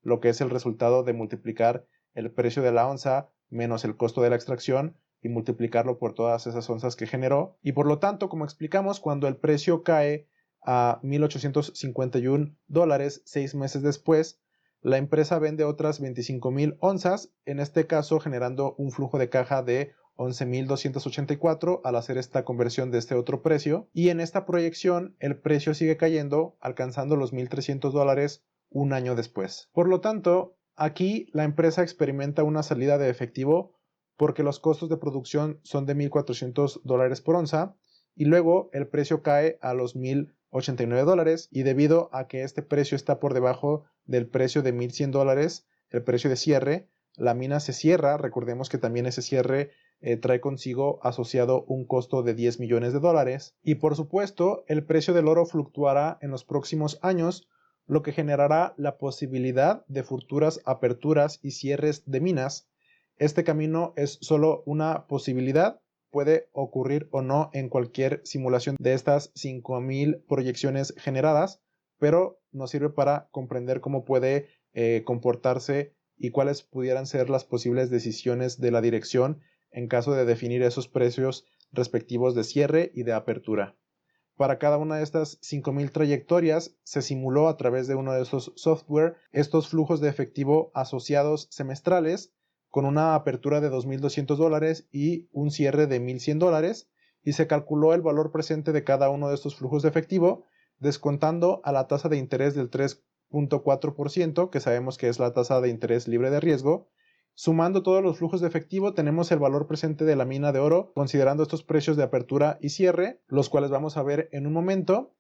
Speaker 1: lo que es el resultado de multiplicar el precio de la onza menos el costo de la extracción y multiplicarlo por todas esas onzas que generó. Y por lo tanto, como explicamos, cuando el precio cae a $1,851 6 meses después, la empresa vende otras 25,000 onzas, en este caso generando un flujo de caja de 11.284 al hacer esta conversión de este otro precio, y en esta proyección el precio sigue cayendo, alcanzando los $1.300 un año después. Por lo tanto, aquí la empresa experimenta una salida de efectivo porque los costos de producción son de $1.400 por onza, y luego el precio cae a los $1.089, y debido a que este precio está por debajo del precio de $1.100, el precio de cierre, la mina se cierra. Recordemos que también ese cierre trae consigo asociado un costo de $10 millones, y por supuesto el precio del oro fluctuará en los próximos años, lo que generará la posibilidad de futuras aperturas y cierres de minas. Este camino es solo una posibilidad, puede ocurrir o no en cualquier simulación de estas 5.000 proyecciones generadas, pero nos sirve para comprender cómo puede comportarse y cuáles pudieran ser las posibles decisiones de la dirección en caso de definir esos precios respectivos de cierre y de apertura. Para cada una de estas 5.000 trayectorias se simuló a través de uno de esos software estos flujos de efectivo asociados semestrales con una apertura de $2.200 y un cierre de $1.100, y se calculó el valor presente de cada uno de estos flujos de efectivo, descontando a la tasa de interés del 3.4%, que sabemos que es la tasa de interés libre de riesgo. Sumando todos los flujos de efectivo, tenemos el valor presente de la mina de oro, considerando estos precios de apertura y cierre, los cuales vamos a ver en un momento,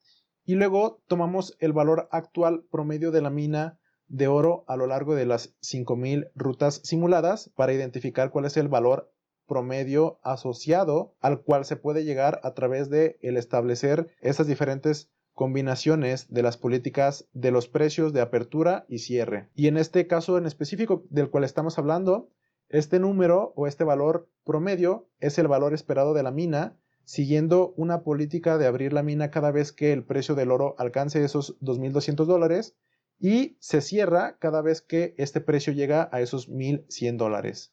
Speaker 1: y luego tomamos el valor actual promedio de la mina de oro a lo largo de las 5.000 rutas simuladas para identificar cuál es el valor promedio asociado al cual se puede llegar a través de el establecer estas diferentes combinaciones de las políticas de los precios de apertura y cierre. Y en este caso en específico del cual estamos hablando, este número o este valor promedio es el valor esperado de la mina, siguiendo una política de abrir la mina cada vez que el precio del oro alcance esos $2.200, y se cierra cada vez que este precio llega a esos $1.100.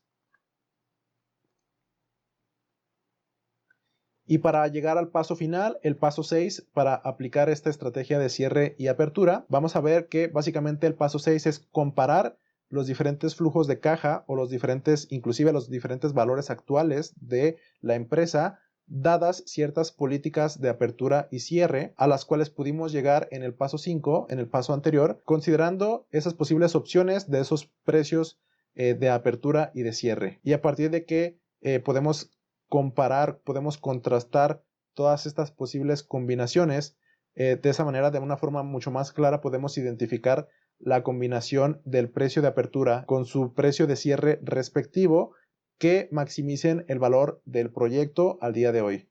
Speaker 1: Y para llegar al paso final, el paso 6, para aplicar esta estrategia de cierre y apertura, vamos a ver que básicamente el paso 6 es comparar los diferentes flujos de caja o inclusive los diferentes valores actuales de la empresa, dadas ciertas políticas de apertura y cierre a las cuales pudimos llegar en el paso 5, en el paso anterior, considerando esas posibles opciones de esos precios de apertura y de cierre. Y a partir de que podemos comparar, podemos contrastar todas estas posibles combinaciones, de esa manera, de una forma mucho más clara, podemos identificar la combinación del precio de apertura con su precio de cierre respectivo que maximicen el valor del proyecto al día de hoy,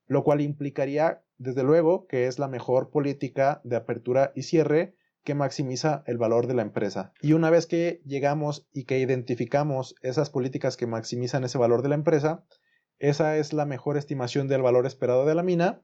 Speaker 1: lo cual implicaría, desde luego, que es la mejor política de apertura y cierre que maximiza el valor de la empresa. Y una vez que llegamos y que identificamos esas políticas que maximizan ese valor de la empresa, esa es la mejor estimación del valor esperado de la mina,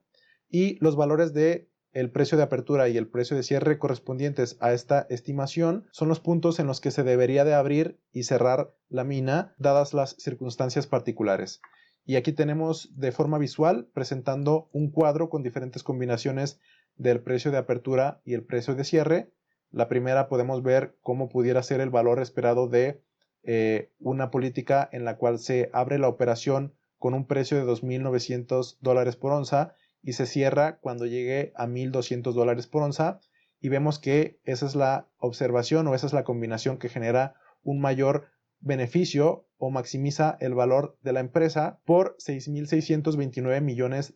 Speaker 1: y los valores de el precio de apertura y el precio de cierre correspondientes a esta estimación son los puntos en los que se debería de abrir y cerrar la mina, dadas las circunstancias particulares. Y aquí tenemos de forma visual presentando un cuadro con diferentes combinaciones del precio de apertura y el precio de cierre. La primera podemos ver cómo pudiera ser el valor esperado de una política en la cual se abre la operación con un precio de $2.900 por onza y se cierra cuando llegue a $1.200 por onza, y vemos que esa es la observación o esa es la combinación que genera un mayor beneficio o maximiza el valor de la empresa por $6.629 millones,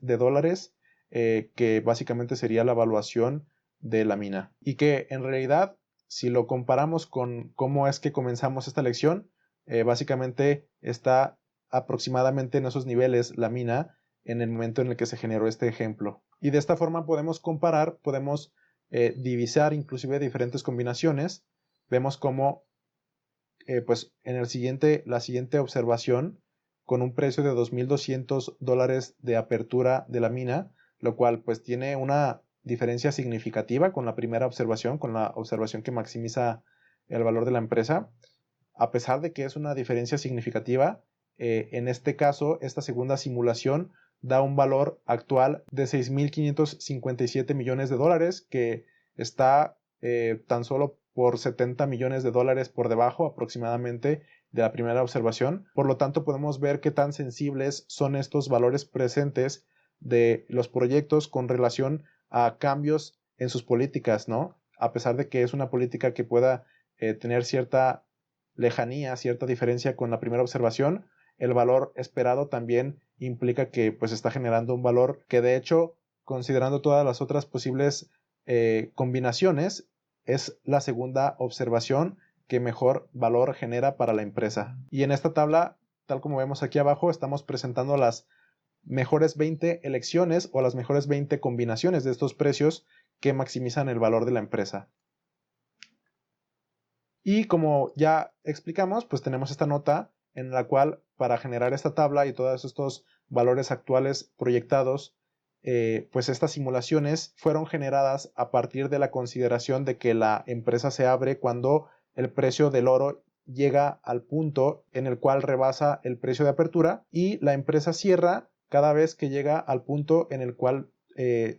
Speaker 1: que básicamente sería la evaluación de la mina, y que en realidad, si lo comparamos con cómo es que comenzamos esta lección, básicamente está aproximadamente en esos niveles la mina en el momento en el que se generó este ejemplo. Y de esta forma podemos comparar, podemos divisar inclusive diferentes combinaciones. Vemos cómo pues en la siguiente observación, con un precio de $2.200 de apertura de la mina, lo cual pues tiene una diferencia significativa con la primera observación, con la observación que maximiza el valor de la empresa. A pesar de que es una diferencia significativa, en este caso, esta segunda simulación da un valor actual de $6.557 millones, que está tan solo por 70 millones de dólares por debajo aproximadamente de la primera observación. Por lo tanto, podemos ver qué tan sensibles son estos valores presentes de los proyectos con relación a cambios en sus políticas, ¿no? A pesar de que es una política que pueda tener cierta lejanía, cierta diferencia con la primera observación, el valor esperado también implica que pues está generando un valor que, de hecho, considerando todas las otras posibles combinaciones, es la segunda observación que mejor valor genera para la empresa. Y en esta tabla, tal como vemos aquí abajo, estamos presentando las mejores 20 elecciones o las mejores 20 combinaciones de estos precios que maximizan el valor de la empresa. Y como ya explicamos, pues tenemos esta nota en la cual, para generar esta tabla y todos estos valores actuales proyectados, pues estas simulaciones fueron generadas a partir de la consideración de que la empresa se abre cuando el precio del oro llega al punto en el cual rebasa el precio de apertura, y la empresa cierra cada vez que llega al punto en el cual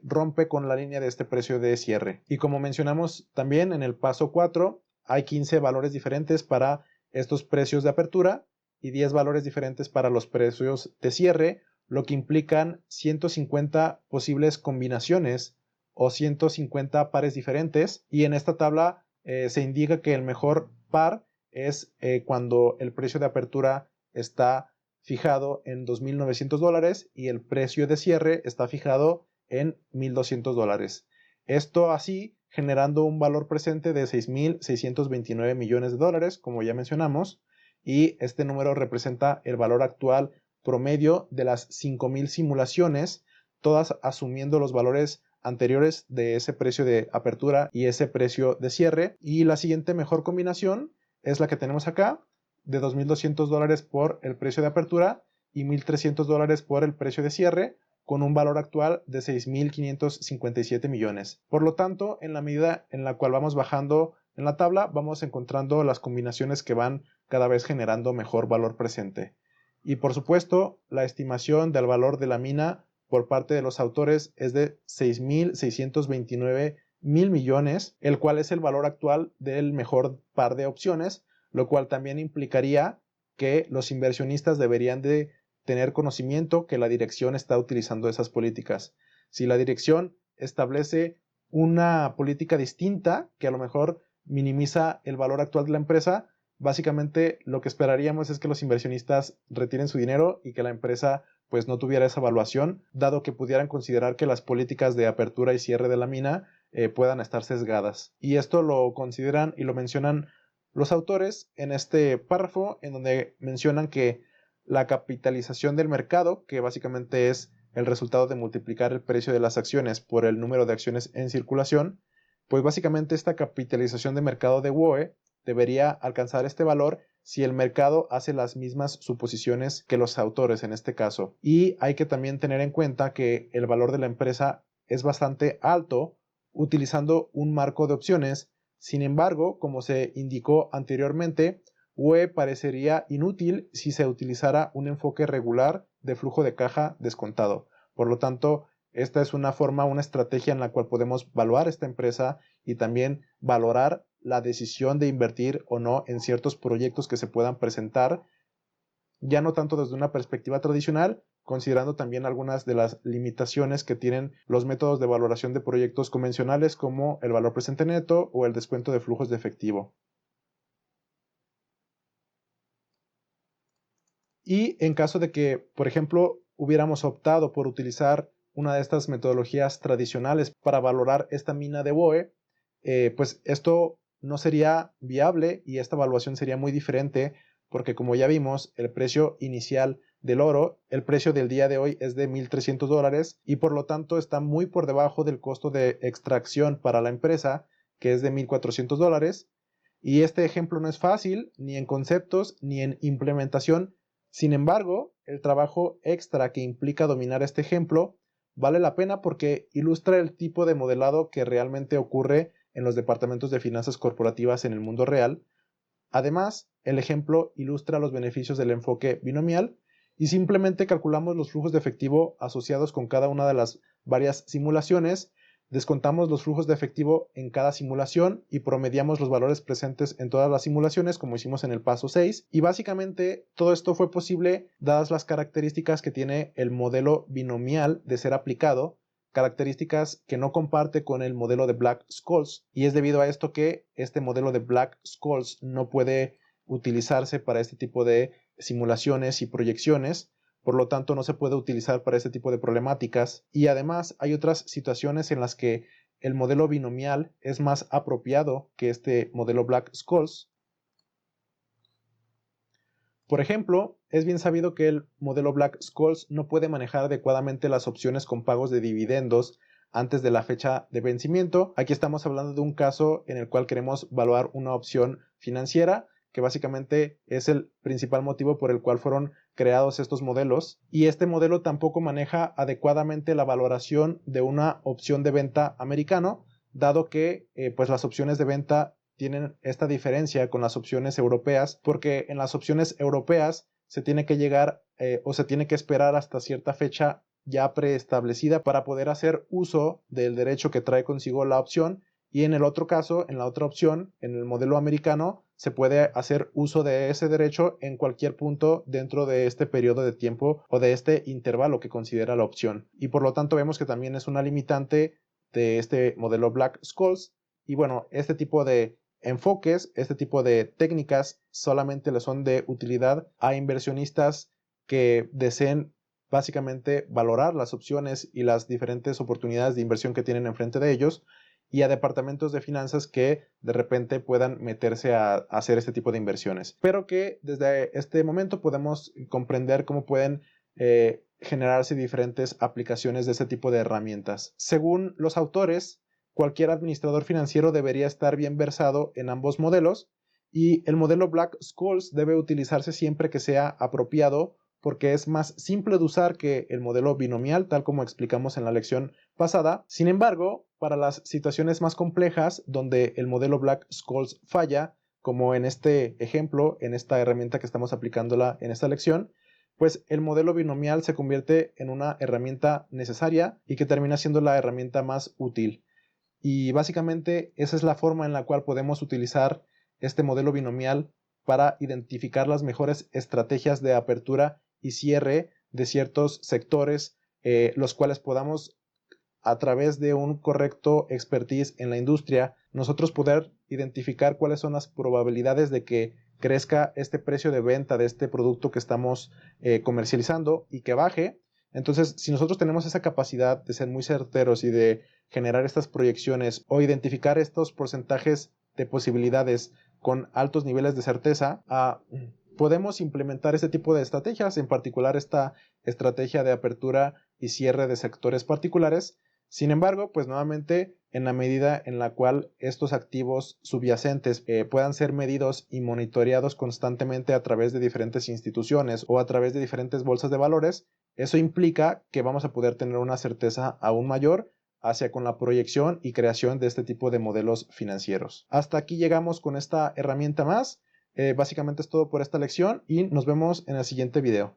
Speaker 1: rompe con la línea de este precio de cierre. Y como mencionamos también en el paso 4, hay 15 valores diferentes para estos precios de apertura y 10 valores diferentes para los precios de cierre, lo que implican 150 posibles combinaciones o 150 pares diferentes. Y en esta tabla se indica que el mejor par es cuando el precio de apertura está fijado en $2,900 y el precio de cierre está fijado en $1,200. Esto así generando un valor presente de 6.629 millones de dólares, como ya mencionamos, y este número representa el valor actual promedio de las 5.000 simulaciones, todas asumiendo los valores anteriores de ese precio de apertura y ese precio de cierre. Y la siguiente mejor combinación es la que tenemos acá, de $2,200 por el precio de apertura y $1,300 por el precio de cierre, con un valor actual de 6.557 millones. Por lo tanto, en la medida en la cual vamos bajando en la tabla, vamos encontrando las combinaciones que van cada vez generando mejor valor presente. Y por supuesto, la estimación del valor de la mina por parte de los autores es de 6.629 mil millones, el cual es el valor actual del mejor par de opciones, lo cual también implicaría que los inversionistas deberían de tener conocimiento que la dirección está utilizando esas políticas. Si la dirección establece una política distinta que a lo mejor minimiza el valor actual de la empresa, básicamente lo que esperaríamos es que los inversionistas retiren su dinero y que la empresa pues no tuviera esa evaluación, dado que pudieran considerar que las políticas de apertura y cierre de la mina puedan estar sesgadas. Y esto lo consideran y lo mencionan los autores en este párrafo, en donde mencionan que la capitalización del mercado, que básicamente es el resultado de multiplicar el precio de las acciones por el número de acciones en circulación, pues básicamente esta capitalización de mercado de WOE debería alcanzar este valor si el mercado hace las mismas suposiciones que los autores en este caso. Y hay que también tener en cuenta que el valor de la empresa es bastante alto utilizando un marco de opciones. Sin embargo, como se indicó anteriormente, WOE parecería inútil si se utilizara un enfoque regular de flujo de caja descontado. Por lo tanto, esta es una forma, una estrategia en la cual podemos evaluar esta empresa y también valorar la decisión de invertir o no en ciertos proyectos que se puedan presentar, ya no tanto desde una perspectiva tradicional, considerando también algunas de las limitaciones que tienen los métodos de valoración de proyectos convencionales, como el valor presente neto o el descuento de flujos de efectivo. Y en caso de que, por ejemplo, hubiéramos optado por utilizar una de estas metodologías tradicionales para valorar esta mina de WOE, pues esto no sería viable y esta evaluación sería muy diferente, porque como ya vimos, el precio inicial del oro, el precio del día de hoy es de $1,300 y por lo tanto está muy por debajo del costo de extracción para la empresa, que es de $1,400. Y este ejemplo no es fácil, ni en conceptos, ni en implementación. Sin embargo, el trabajo extra que implica dominar este ejemplo vale la pena porque ilustra el tipo de modelado que realmente ocurre en los departamentos de finanzas corporativas en el mundo real. Además, el ejemplo ilustra los beneficios del enfoque binomial y simplemente calculamos los flujos de efectivo asociados con cada una de las varias simulaciones, descontamos los flujos de efectivo en cada simulación y promediamos los valores presentes en todas las simulaciones, como hicimos en el paso 6. Y básicamente todo esto fue posible dadas las características que tiene el modelo binomial de ser aplicado, características que no comparte con el modelo de Black-Scholes, y es debido a esto que este modelo de Black-Scholes no puede utilizarse para este tipo de simulaciones y proyecciones. Por lo tanto, no se puede utilizar para este tipo de problemáticas. Y además hay otras situaciones en las que el modelo binomial es más apropiado que este modelo Black-Scholes. Por ejemplo, es bien sabido que el modelo Black-Scholes no puede manejar adecuadamente las opciones con pagos de dividendos antes de la fecha de vencimiento. Aquí estamos hablando de un caso en el cual queremos evaluar una opción financiera, que básicamente es el principal motivo por el cual fueron creados estos modelos, y este modelo tampoco maneja adecuadamente la valoración de una opción de venta americano, dado que pues las opciones de venta tienen esta diferencia con las opciones europeas, porque en las opciones europeas se tiene que llegar o se tiene que esperar hasta cierta fecha ya preestablecida para poder hacer uso del derecho que trae consigo la opción, y en el otro caso, en la otra opción, en el modelo americano, se puede hacer uso de ese derecho en cualquier punto dentro de este periodo de tiempo o de este intervalo que considera la opción. Y por lo tanto vemos que también es una limitante de este modelo Black-Scholes. Y bueno, este tipo de enfoques, este tipo de técnicas solamente le son de utilidad a inversionistas que deseen básicamente valorar las opciones y las diferentes oportunidades de inversión que tienen enfrente de ellos, y a departamentos de finanzas que de repente puedan meterse a hacer este tipo de inversiones. Pero que desde este momento podemos comprender cómo pueden generarse diferentes aplicaciones de este tipo de herramientas. Según los autores, cualquier administrador financiero debería estar bien versado en ambos modelos, y el modelo Black-Scholes debe utilizarse siempre que sea apropiado, porque es más simple de usar que el modelo binomial, tal como explicamos en la lección pasada. Sin embargo, para las situaciones más complejas, donde el modelo Black-Scholes falla, como en este ejemplo, en esta herramienta que estamos aplicándola en esta lección, pues el modelo binomial se convierte en una herramienta necesaria y que termina siendo la herramienta más útil. Y básicamente esa es la forma en la cual podemos utilizar este modelo binomial para identificar las mejores estrategias de apertura y cierre de ciertos sectores, los cuales podamos, a través de un correcto expertise en la industria, nosotros poder identificar cuáles son las probabilidades de que crezca este precio de venta de este producto que estamos comercializando y que baje. Entonces, si nosotros tenemos esa capacidad de ser muy certeros y de generar estas proyecciones o identificar estos porcentajes de posibilidades con altos niveles de certeza, podemos implementar este tipo de estrategias, en particular esta estrategia de apertura y cierre de sectores particulares. Sin embargo, pues nuevamente, en la medida en la cual estos activos subyacentes puedan ser medidos y monitoreados constantemente a través de diferentes instituciones o a través de diferentes bolsas de valores, eso implica que vamos a poder tener una certeza aún mayor hacia con la proyección y creación de este tipo de modelos financieros. Hasta aquí llegamos con esta herramienta más. Básicamente es todo por esta lección y nos vemos en el siguiente video.